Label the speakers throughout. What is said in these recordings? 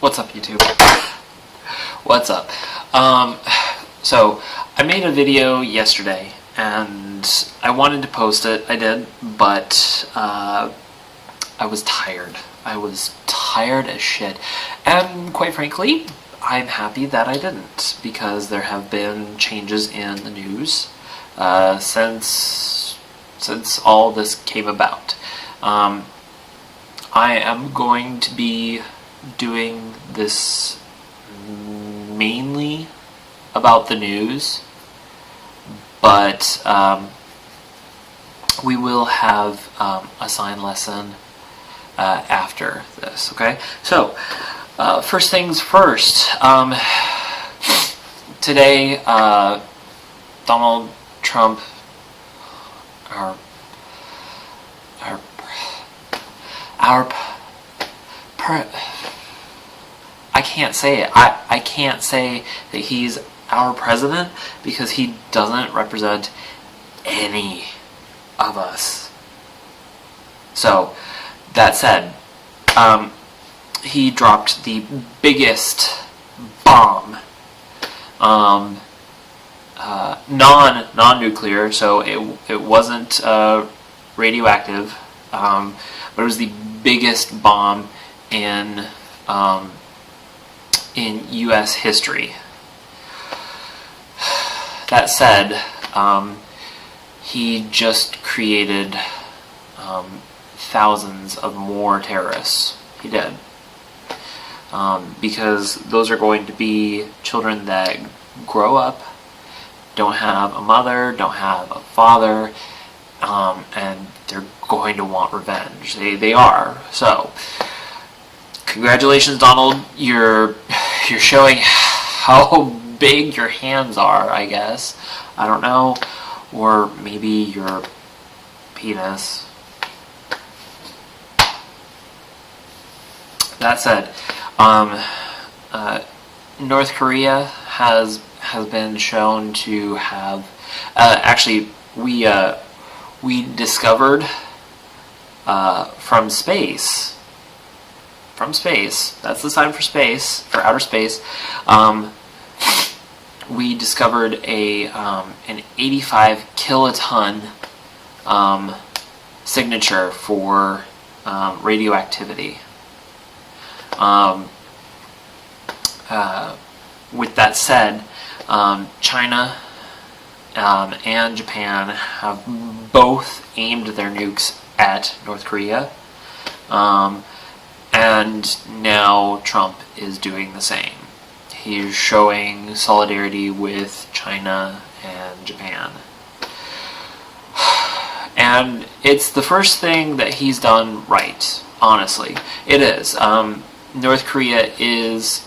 Speaker 1: What's up, YouTube? What's up? So I made a video yesterday and I wanted to post it. I did, but I was tired. I was tired as shit. And quite frankly, I'm happy that I didn't, because there have been changes in the news since all this came about. I am going to be doing this mainly about the news, but we will have a sign lesson after this, okay? So, first things first, today Donald Trump, I can't say it. I can't say that he's our president because he doesn't represent any of us. So, that said, he dropped the biggest bomb, non-nuclear, so it wasn't radioactive, but it was the biggest bomb in U.S. history. That said, he just created thousands of more terrorists. He did. Because those are going to be children that grow up, don't have a mother, don't have a father, and they're going to want revenge. They are. So, congratulations, Donald. You're showing how big your hands are, I guess. I don't know. Or maybe your penis. That said, North Korea has been shown to have actually we discovered from space. That's the sign for space, for outer space. We discovered an 85 kiloton signature for radioactivity. With that said, China and Japan have both aimed their nukes at North Korea, and now Trump is doing the same. He's showing solidarity with China and Japan. And it's the first thing that he's done right, honestly. It is. North Korea is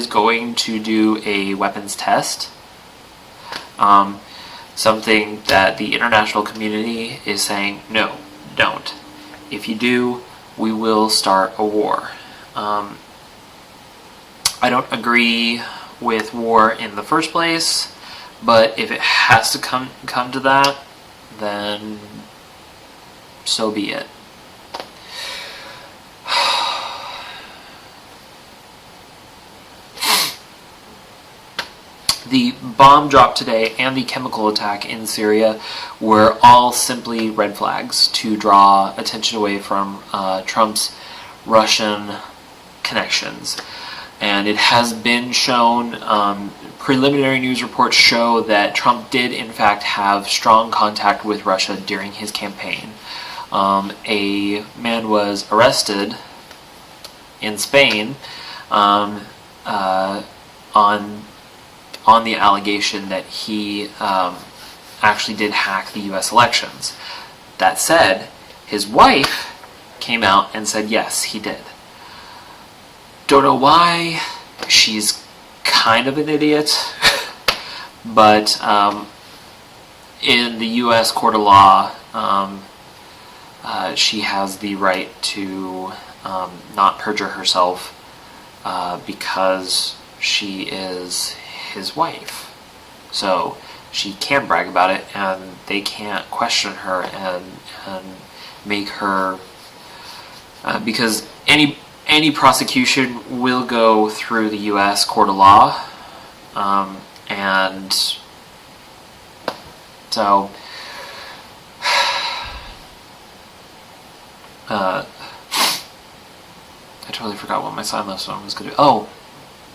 Speaker 1: going to do a weapons test. Something that the international community is saying, no, don't. If you do, we will start a war. I don't agree with war in the first place, but if it has to come to that, then so be it. The bomb drop today and the chemical attack in Syria were all simply red flags to draw attention away from Trump's Russian connections. And it has been shown, preliminary news reports show that Trump did in fact have strong contact with Russia during his campaign. A man was arrested in Spain on the allegation that he actually did hack the U.S. elections. That said, his wife came out and said yes, he did. Don't know why. She's kind of an idiot. But in the U.S. court of law, she has the right to not perjure herself because she is his wife. So she can brag about it, and they can't question her and make her because any prosecution will go through the U.S. court of law, and so I totally forgot what my sign language was going to do. Oh,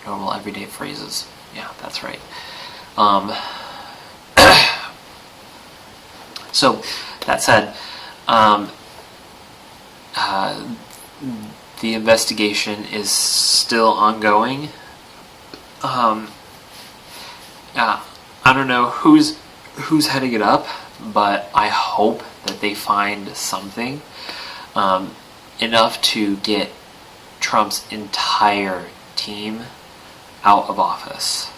Speaker 1: normal everyday phrases. Yeah, that's right. So, that said, the investigation is still ongoing. I don't know who's heading it up, but I hope that they find something enough to get Trump's entire team out of office.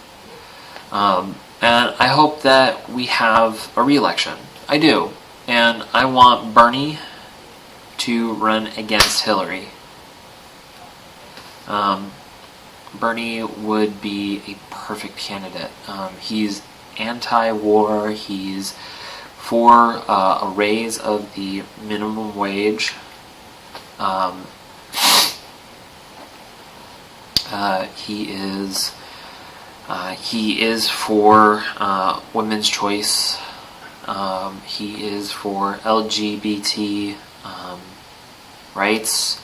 Speaker 1: And I hope that we have a re-election. I do. And I want Bernie to run against Hillary. Bernie would be a perfect candidate. He's anti-war. He's for a raise of the minimum wage. He is for women's choice. He is for LGBT rights,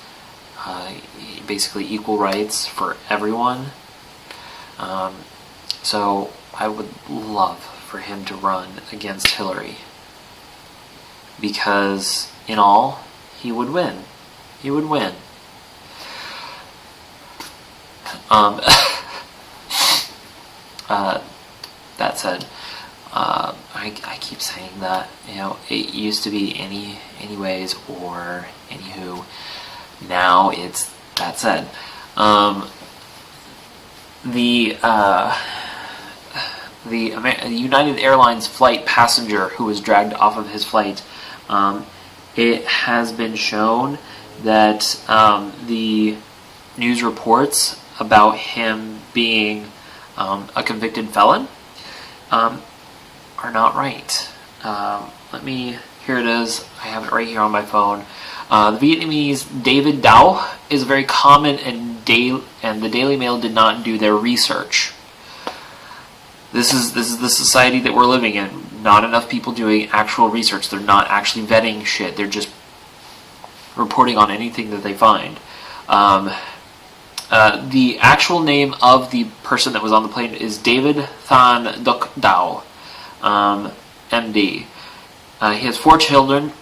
Speaker 1: basically equal rights for everyone. So I would love for him to run against Hillary, because in all, he would win. He would win. That said, I keep saying that, it used to be anyways or anywho. Now it's that said. The United Airlines flight passenger who was dragged off of his flight, it has been shown that the news reports about him being a convicted felon are not right. Here it is. I have it right here on my phone. The Vietnamese David Dow is very common, and the Daily Mail did not do their research. This is the society that we're living in. Not enough people doing actual research. They're not actually vetting shit. They're just reporting on anything that they find. The actual name of the person that was on the plane is David Than Duc Dow, MD. He has 4 children,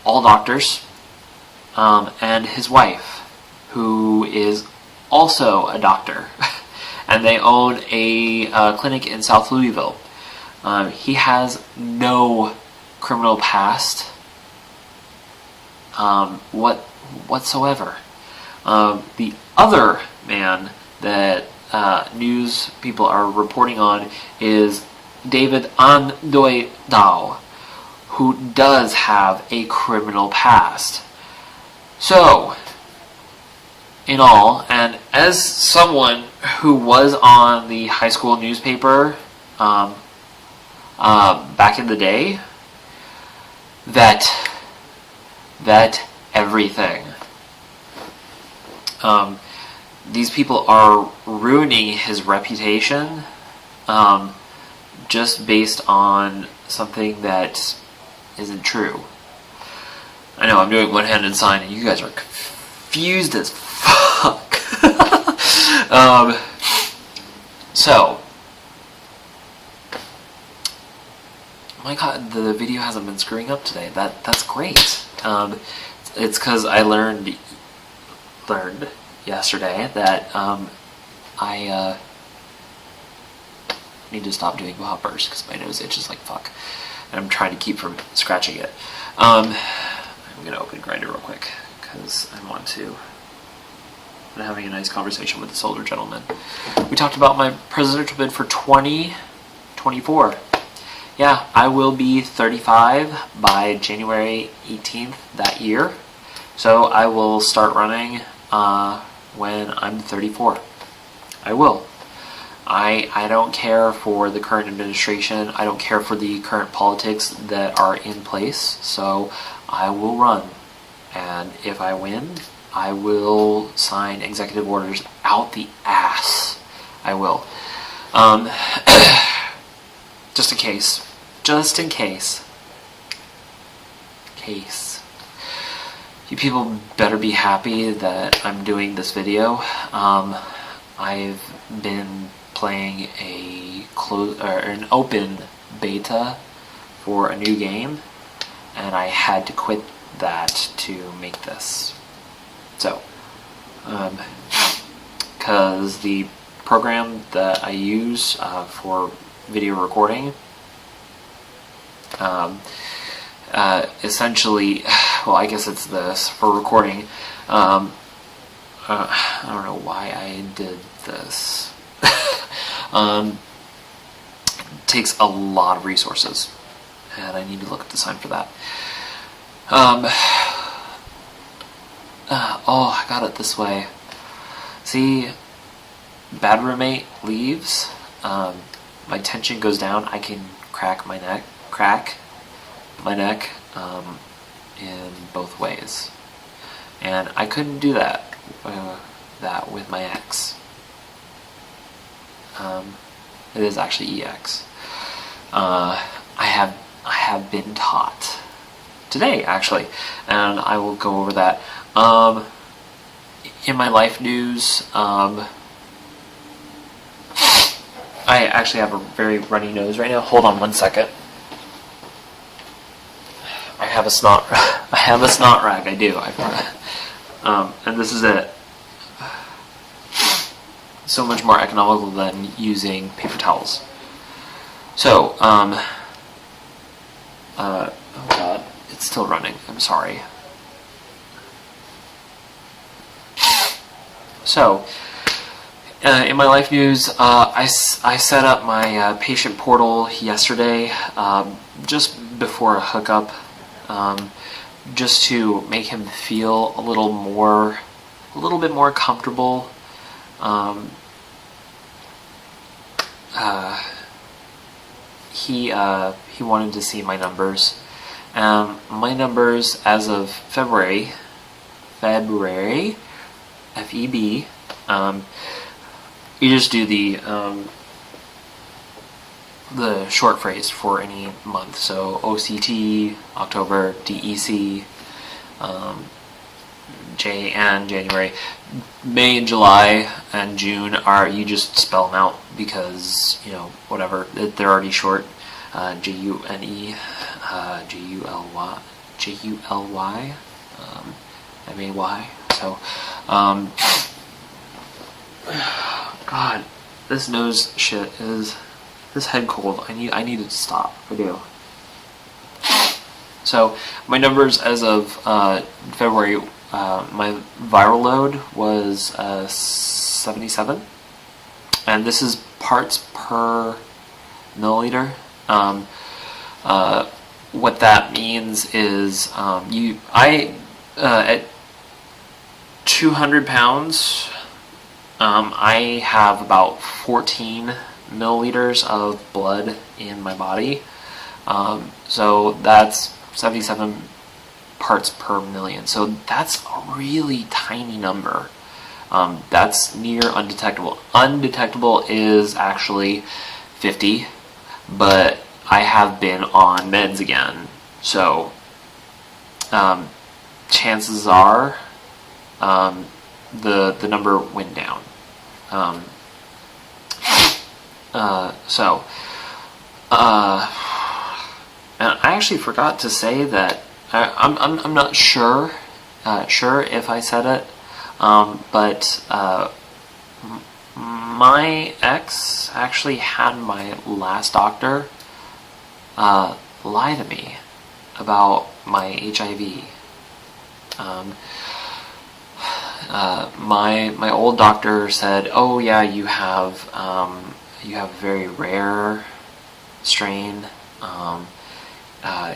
Speaker 1: all doctors, and his wife, who is also a doctor, and they own a clinic in South Louisville. He has no criminal past whatsoever. The other man that news people are reporting on is David An Doi Dao, who does have a criminal past. So, in all, and as someone who was on the high school newspaper back in the day, vet everything. These people are ruining his reputation just based on something that isn't true. I know I'm doing one-handed sign and you guys are confused as fuck. So, my god, the video hasn't been screwing up today. That's great. It's because I learned yesterday that I need to stop doing bumpers because my nose itches like fuck, and I'm trying to keep from scratching it. I'm gonna open Grindr real quick because I'm having a nice conversation with this older gentleman. We talked about my presidential bid for 2024. Yeah, I will be 35 by January 18th that year, so I will start running when I'm 34. I will. I don't care for the current administration. I don't care for the current politics that are in place. So I will run. And if I win, I will sign executive orders out the ass. I will. Just in case. Just in case. You people better be happy that I'm doing this video. I've been playing an open beta for a new game, and I had to quit that to make this. So, because the program that I use for video recording, essentially, well, I guess it's this for recording. I don't know why I did this. Takes a lot of resources, and I need to look up the sign for that. Oh, I got it this way. See, bad roommate leaves. My tension goes down. I can crack my neck in both ways, and I couldn't do that with my ex. It is actually EX. I have been taught today, actually, and I will go over that. In my life news, I actually have a very runny nose right now. Hold on one second. I have a snot rag. I do. And this is it. So much more economical than using paper towels. So, oh god, it's still running. I'm sorry. So, in my life news, I set up my patient portal yesterday, just before a hookup, just to make him feel a little bit more comfortable. He wanted to see my numbers. My numbers as of February, FEB. You just do the short phrase for any month. So OCT, October, DEC, January, May and July and June you just spell them out because, whatever, they're already short. JUNE, JULY, MAY. So, God, this nose shit is this head cold. I need it to stop. I do. So my numbers as of February. My viral load was 77, and this is parts per milliliter. What that means is at 200 pounds, I have about 14 milliliters of blood in my body. So that's 77 parts per million. So that's a really tiny number. That's near undetectable. Undetectable is actually 50, but I have been on meds again. So chances are the number went down. And I actually forgot to say that I'm not sure if I said it, but my ex actually had my last doctor lie to me about my HIV. My old doctor said, "Oh yeah, you have a very rare strain.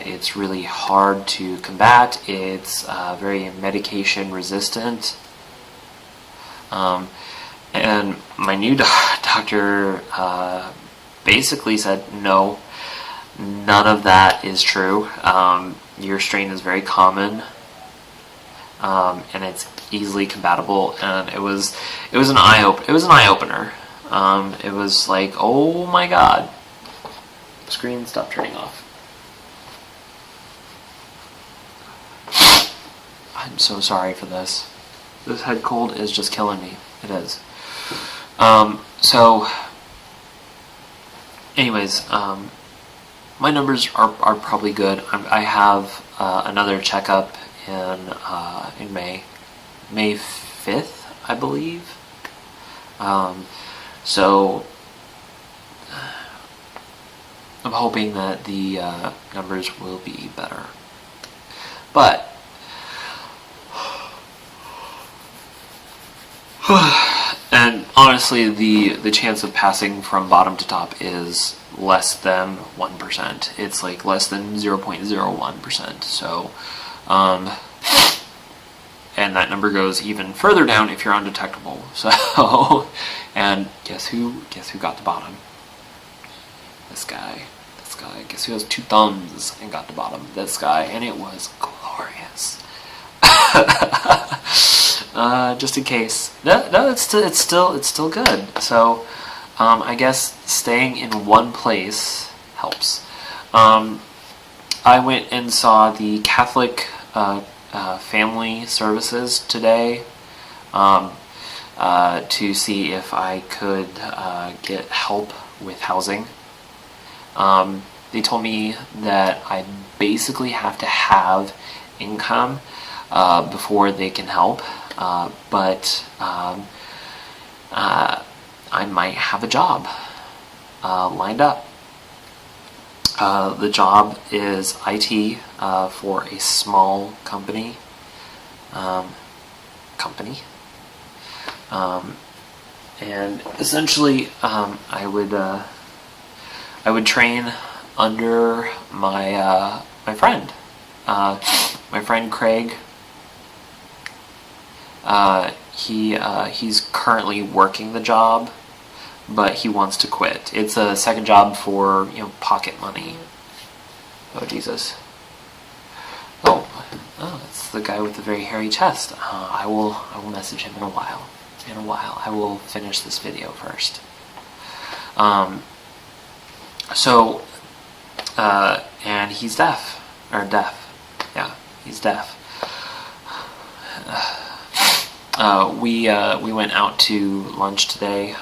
Speaker 1: It's really hard to combat. It's very medication resistant." And my new doctor basically said, "No, none of that is true. Your strain is very common. and it's easily compatible. And it was an eye opener. It was like, oh my god, screen stop turning off. I'm so sorry for this. This head cold is just killing me. It is. So, anyways, my numbers are probably good. I have another checkup in May 5th, I believe. So, I'm hoping that the numbers will be better. But and honestly, the chance of passing from bottom to top is less than 1%. It's like less than 0.01%. So, and that number goes even further down if you're undetectable. So, and guess who got the bottom? This guy. Guess who has 2 thumbs and got the bottom? This guy, and it was glorious. Just in case. No, it's still good. So, I guess staying in one place helps. I went and saw the Catholic Family Services today to see if I could get help with housing. They told me that I basically have to have income before they can help, but I might have a job lined up. The job is IT for a small company. And essentially, I would train under my friend Craig. He's currently working the job, but he wants to quit. It's a second job for pocket money. Oh Jesus! Oh, it's the guy with the very hairy chest. I will message him in a while. I will finish this video first. So, and he's deaf. Yeah, he's deaf. We went out to lunch today,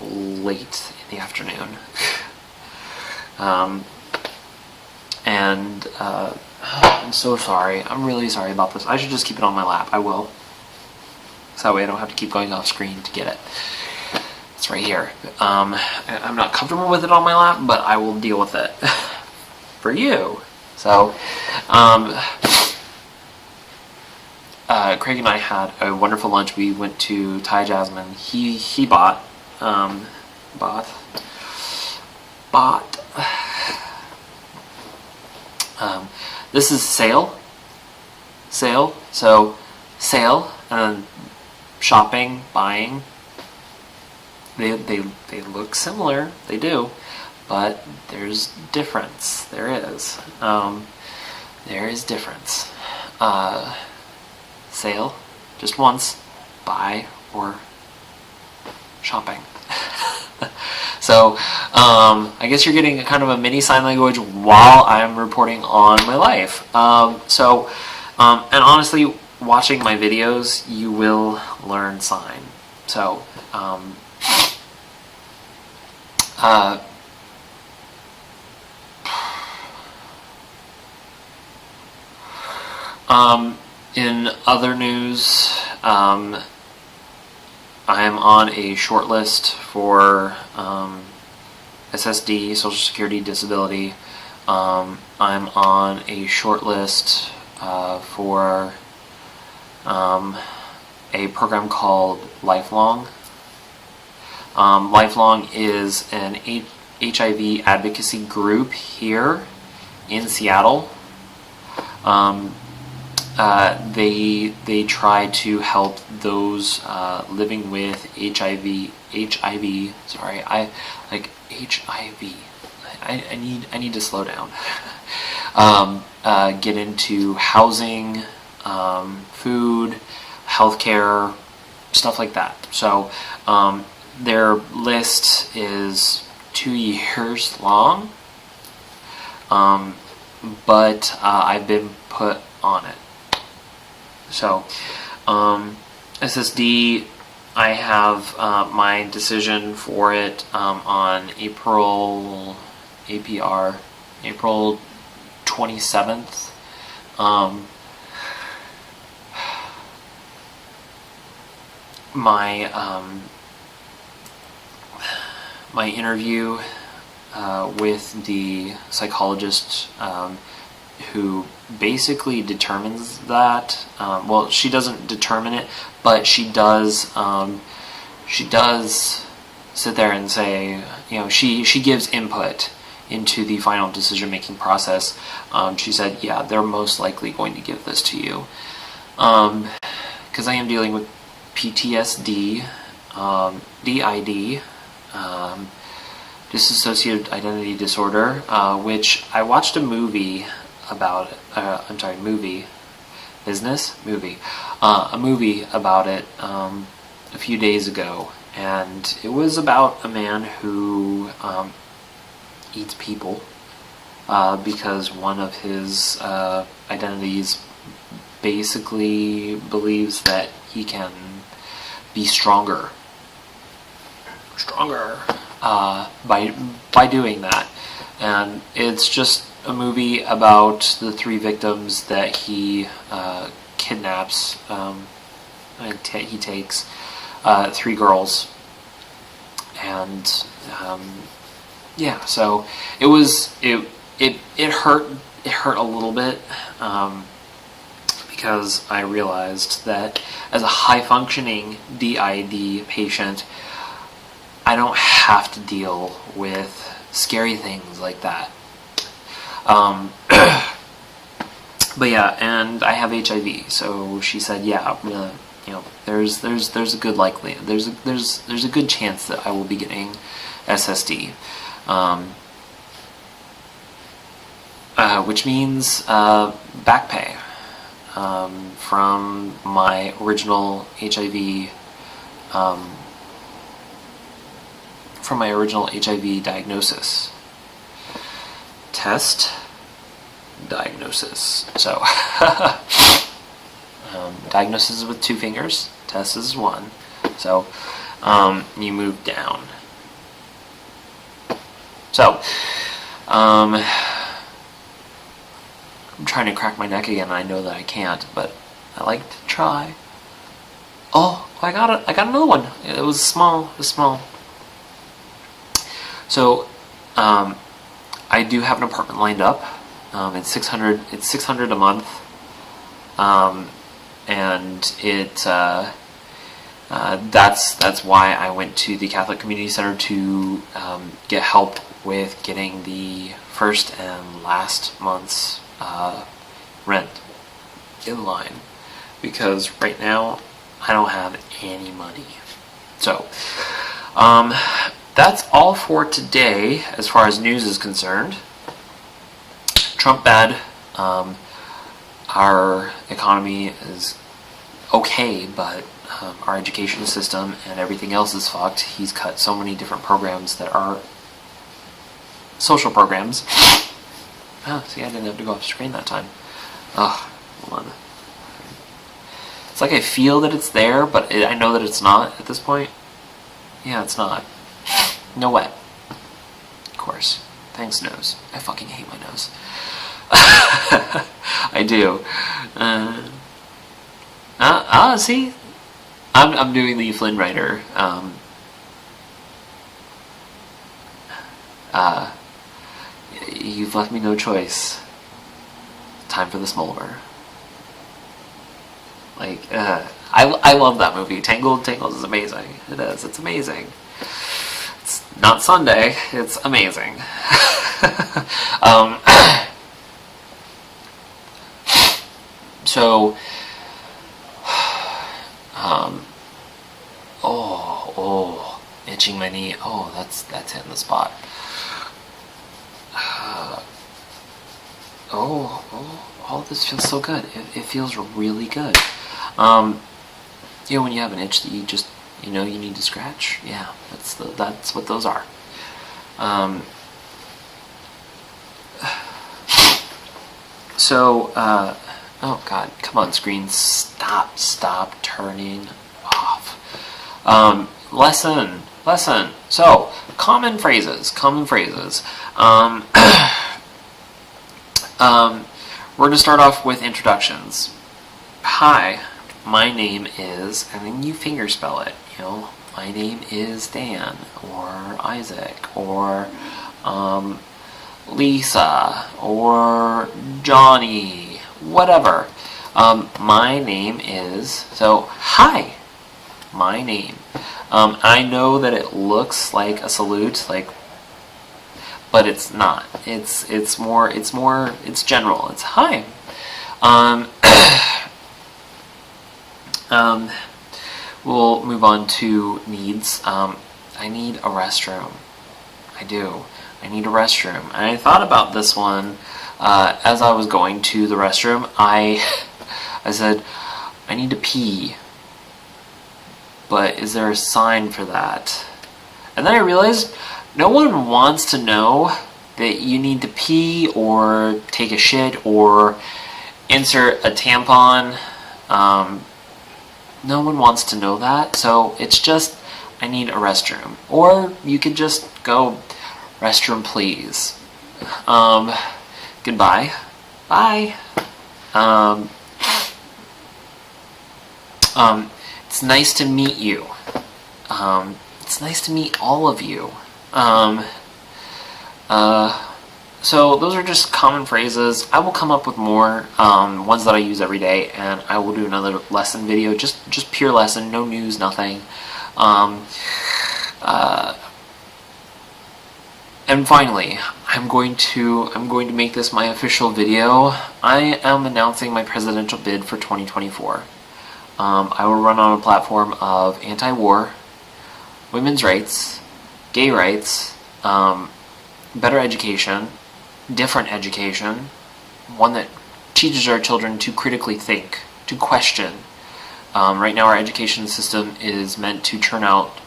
Speaker 1: late in the afternoon. And I'm so sorry. I'm really sorry about this. I should just keep it on my lap. I will. So that way I don't have to keep going off screen to get it. It's right here. I'm not comfortable with it on my lap, but I will deal with it for you. So, Craig and I had a wonderful lunch. We went to Thai Jasmine. He bought. This is sale. So sale and then shopping, buying. They look similar. They do, but there's difference. There is. There is difference. Sale, just once. Buy or shopping. So, I guess you're getting kind of a mini sign language while I'm reporting on my life. And honestly, watching my videos, you will learn sign. So, in other news, I am on a short list for SSD, Social Security Disability. I'm on a short list for a program called Lifelong. Lifelong is an HIV advocacy group here in Seattle. They try to help those living with HIV. Sorry, HIV. I need to slow down. Get into housing, food, healthcare, stuff like that. So their list is 2 years long, but I've been put on it. So SSD, I have my decision for it on April 27th. My interview with the psychologist who basically determines that. Well, she doesn't determine it, but she does. She does sit there and say, she gives input into the final decision-making process. She said, yeah, they're most likely going to give this to you, because I am dealing with PTSD, DID, dissociative identity disorder, which I watched a movie about. A movie about it a few days ago, and it was about a man who eats people because one of his identities basically believes that he can be stronger by doing that. And it's just a movie about the 3 victims that he kidnaps. He takes 3 girls, and so it hurt a little bit, because I realized that as a high-functioning DID patient, I don't have to deal with scary things like that. But yeah, and I have HIV, so she said, yeah, there's a good likelihood, there's a good chance that I will be getting SSD, which means back pay from my original HIV diagnosis. Test, diagnosis. So, diagnosis is with 2 fingers, test is 1. So, you move down. So, I'm trying to crack my neck again. I know that I can't, but I like to try. Oh, I got another one. It was small. So, I do have an apartment lined up. It's $600 a month, and that's why I went to the Catholic Community Center to get help with getting the first and last month's rent in line, because right now I don't have any money. So, that's all for today as far as news is concerned. Trump bad. Our economy is okay, but our education system and everything else is fucked. He's cut so many different programs that are social programs. Oh, see, I didn't have to go off screen that time. Oh, hold on. It's like I feel that it's there, but I know that it's not at this point. Yeah, it's not. No wet. Of course. Thanks, nose. I fucking hate my nose. I do. See? I'm doing the Flynn Rider. You've left me no choice. Time for the smolder. Like, I love that movie. Tangled is amazing. It is. It's amazing. It's not Sunday. It's amazing. So, itching my knee. Oh, that's hitting the spot. all of this feels so good. It feels really good. When you have an itch that you just, you need to scratch. Yeah, that's what those are. Oh God, come on, screen, stop turning off. Lesson. So, common phrases. We're going to start off with introductions. Hi, my name is, and then you fingerspell it. My name is Dan, or Isaac, or Lisa, or Johnny, whatever. My name is, so hi, my name. I know that it looks like a salute, but it's not. It's general. It's hi. We'll move on to needs. I need a restroom. I do. I need a restroom. And I thought about this one as I was going to the restroom. I said, I need to pee. But is there a sign for that? And then I realized no one wants to know that you need to pee or take a shit or insert a tampon. No one wants to know that, so it's just, I need a restroom. Or you could just go, restroom please. Goodbye. Bye. It's nice to meet you. It's nice to meet all of you. So those are just common phrases. I will come up with more ones that I use every day, and I will do another lesson video, just pure lesson, no news, nothing. And finally, I'm going to make this my official video. I am announcing my presidential bid for 2024. I will run on a platform of anti-war, women's rights, gay rights, better education, different education, one that teaches our children to critically think, to question. Right now our education system is meant to churn out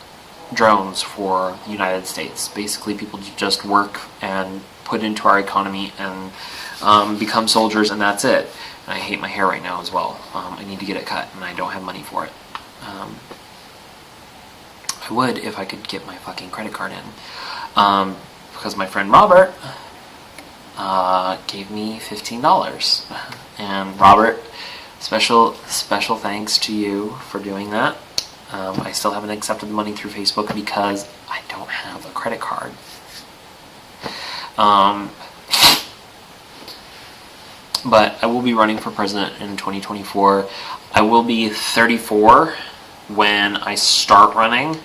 Speaker 1: drones for the United States. Basically people just work and put into our economy and become soldiers, and that's it. And I hate my hair right now as well. I need to get it cut and I don't have money for it. I would if I could get my fucking credit card in. Because my friend Robert gave me $15. And Robert, special thanks to you for doing that. I still haven't accepted the money through Facebook because I don't have a credit card. But I will be running for president in 2024. I will be 34 when I start running,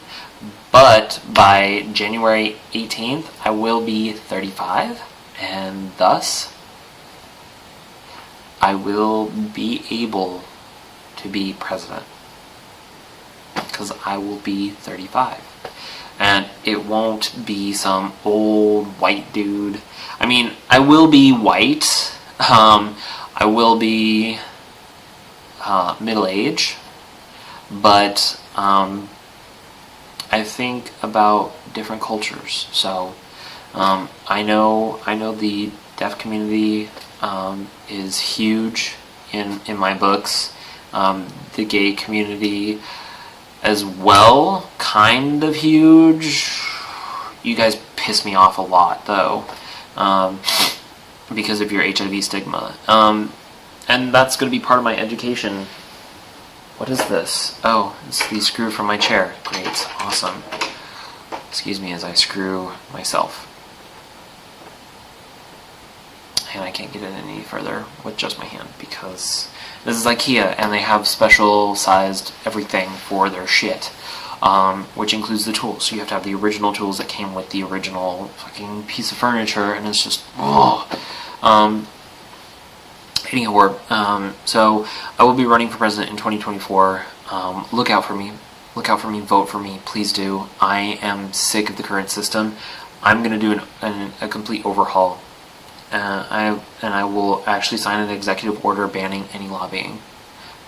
Speaker 1: but by January 18th, I will be 35, and thus, I will be able to be president, because I will be 35. And it won't be some old white dude. I mean, I will be white. I will be middle-aged, but I think about different cultures. So I know the deaf community is huge in my books. The gay community as well, kind of huge. You guys piss me off a lot though. Because of your HIV stigma. And that's going to be part of my education. What is this? Oh, it's the screw from my chair. Great, awesome. Excuse me as I screw myself. And I can't get it any further with just my hand because this is IKEA and they have special sized everything for their shit. Which includes the tools. So you have to have the original tools that came with the original fucking piece of furniture, and it's just, anyway, so I will be running for president in 2024. Look out for me. Vote for me. Please do. I am sick of the current system. I'm going to do a complete overhaul. I will actually sign an executive order banning any lobbying.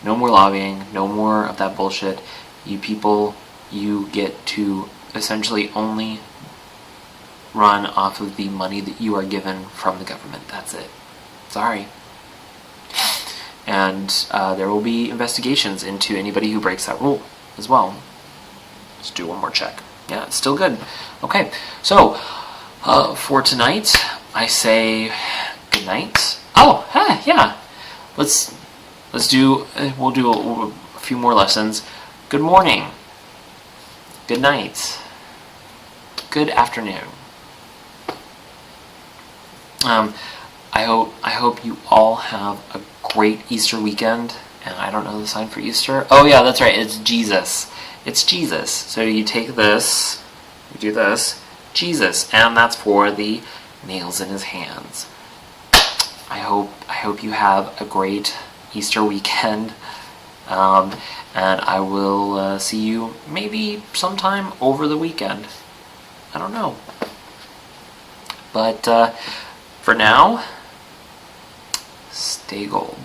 Speaker 1: No more lobbying. No more of that bullshit. You people, you get to essentially only run off of the money that you are given from the government. That's it. Sorry. And there will be investigations into anybody who breaks that rule as well. Let's do one more check. Yeah, it's still good. Okay, so for tonight, I say good night. Oh, yeah. Let's do. We'll do a few more lessons. Good morning. Good night. Good afternoon. I hope you all have a great Easter weekend. And I don't know the sign for Easter. Oh yeah, that's right. It's Jesus. It's Jesus. So you take this, you do this, Jesus, and that's for the nails in his hands. I hope you have a great Easter weekend. And I will see you maybe sometime over the weekend. I don't know. But for now, stay gold.